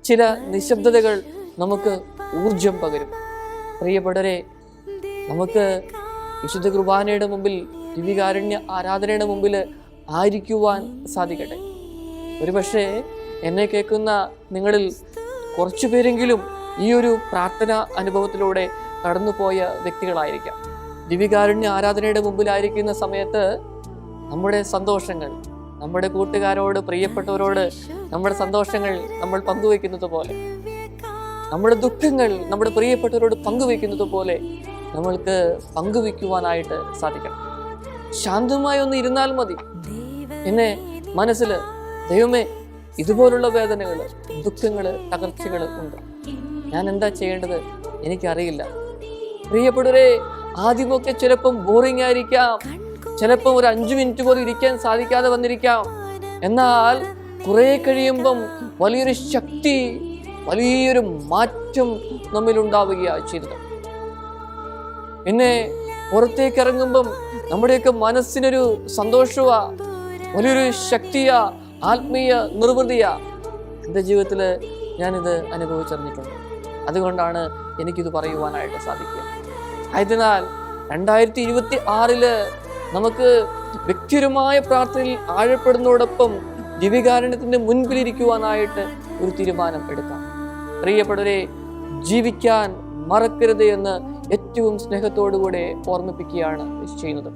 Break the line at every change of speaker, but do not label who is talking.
ചില നിശബ്ദതകൾ നമുക്ക് ഊർജം പകരും. പ്രിയപ്പെട്ടവരെ, നമുക്ക് വിശുദ്ധ കുർബാനയുടെ മുമ്പിൽ, ദിവ്യകാരുണ്യ ആരാധനയുടെ മുമ്പിൽ ആയിരിക്കുവാൻ സാധിക്കട്ടെ. ഒരുപക്ഷെ എന്നെ കേൾക്കുന്ന നിങ്ങളിൽ കുറച്ചു പേരെങ്കിലും ഈ ഒരു പ്രാർത്ഥനാ അനുഭവത്തിലൂടെ കടന്നുപോയ വ്യക്തികളായിരിക്കാം. ദിവ്യകാരുണ്യ ആരാധനയുടെ മുമ്പിലായിരിക്കുന്ന സമയത്ത് നമ്മുടെ സന്തോഷങ്ങൾ, നമ്മുടെ കൂട്ടുകാരോട്, പ്രിയപ്പെട്ടവരോട് നമ്മുടെ സന്തോഷങ്ങൾ നമ്മൾ പങ്കുവെക്കുന്നത് പോലെ, നമ്മുടെ ദുഃഖങ്ങൾ നമ്മുടെ പ്രിയപ്പെട്ടവരോട് പങ്കുവെക്കുന്നത് പോലെ നമ്മൾക്ക് പങ്കുവെക്കുവാനായിട്ട് സാധിക്കണം. ശാന്തമായി ഒന്ന് ഇരുന്നാൽ മതി. എന്നെ മനസ്സിൽ ദൈവമേ, ഇതുപോലുള്ള വേദനകൾ, ദുഃഖങ്ങൾ, തകർച്ചകൾ ഉണ്ട്, ഞാൻ എന്താ ചെയ്യേണ്ടത്, എനിക്കറിയില്ല. പ്രിയപ്പെട്ടവരെ, ആദ്യമൊക്കെ ചിലപ്പം ബോറിംഗ് ആയിരിക്കാം, ചിലപ്പം ഒരു 5 മിനിറ്റ് പോലും ഇരിക്കാൻ സാധിക്കാതെ വന്നിരിക്കാം. എന്നാൽ കുറെ കഴിയുമ്പം വലിയൊരു ശക്തി, വലിയൊരു മാറ്റം നമ്മിലുണ്ടാവുകയാണ് ചെയ്തത്. പിന്നെ പുറത്തേക്ക് ഇറങ്ങുമ്പം നമ്മുടെയൊക്കെ മനസ്സിനൊരു സന്തോഷമാ, വലിയൊരു ശക്തിയാ, ആത്മീയ നിർവൃതിയാ. എൻ്റെ ജീവിതത്തിൽ ഞാനിത് അനുഭവിച്ചറിഞ്ഞിട്ടുണ്ട്. അതുകൊണ്ടാണ് എനിക്കിത് പറയുവാനായിട്ട് സാധിക്കുക. ആയതിനാൽ 2026 നമുക്ക് വ്യക്തിപരമായ പ്രാർത്ഥനയിൽ ആഴപ്പെടുന്നതോടൊപ്പം ദിവ്യകാരുണ്യത്തിൻ്റെ മുൻപിലിരിക്കുവാനായിട്ട് ഒരു തീരുമാനം എടുക്കാം. പ്രിയപ്പെട്ടവരെ, ജീവിക്കാൻ മറക്കരുത് എന്ന് ഏറ്റവും സ്നേഹത്തോടുകൂടെ ഓർമ്മിപ്പിക്കുകയാണ് ചെയ്യുന്നത്.